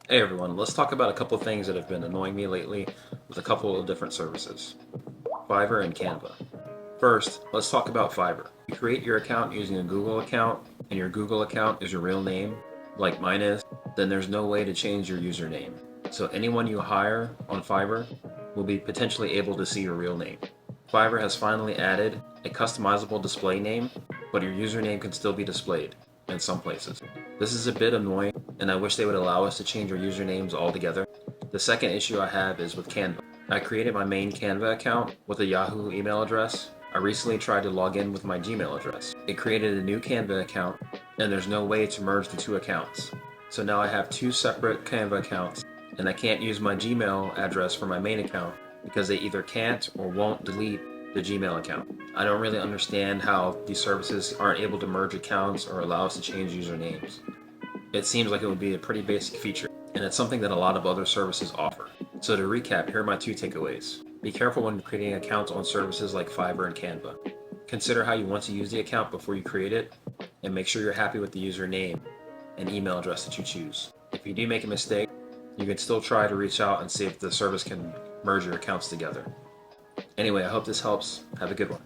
Hey everyone, let's talk about a couple of things that have been annoying me lately with a couple of different services, Fiverr and Canva. First, let's talk about Fiverr. You create your account using a Google account, and your Google account is your real name, like mine is, then there's no way to change your username. So anyone you hire on Fiverr will be potentially able to see your real name. Fiverr has finally added a customizable display name, but your username can still be displayed in some places. This is a bit annoying, and I wish they would allow us to change our usernames altogether. The second issue I have is with Canva. I created my main Canva account with a Yahoo email address. I recently tried to log in with my Gmail address. It created a new Canva account, and there's no way to merge the two accounts. So now I have two separate Canva accounts, and I can't use my Gmail address for my main account because they either can't or won't delete the Gmail account. I don't really understand how these services aren't able to merge accounts or allow us to change usernames. It seems like it would be a pretty basic feature, and it's something that a lot of other services offer. So to recap, here are my two takeaways. Be careful when creating accounts on services like Fiverr and Canva. Consider how you want to use the account before you create it, and make sure you're happy with the username and email address that you choose. If you do make a mistake, you can still try to reach out and see if the service can merge your accounts together. Anyway, I hope this helps. Have a good one.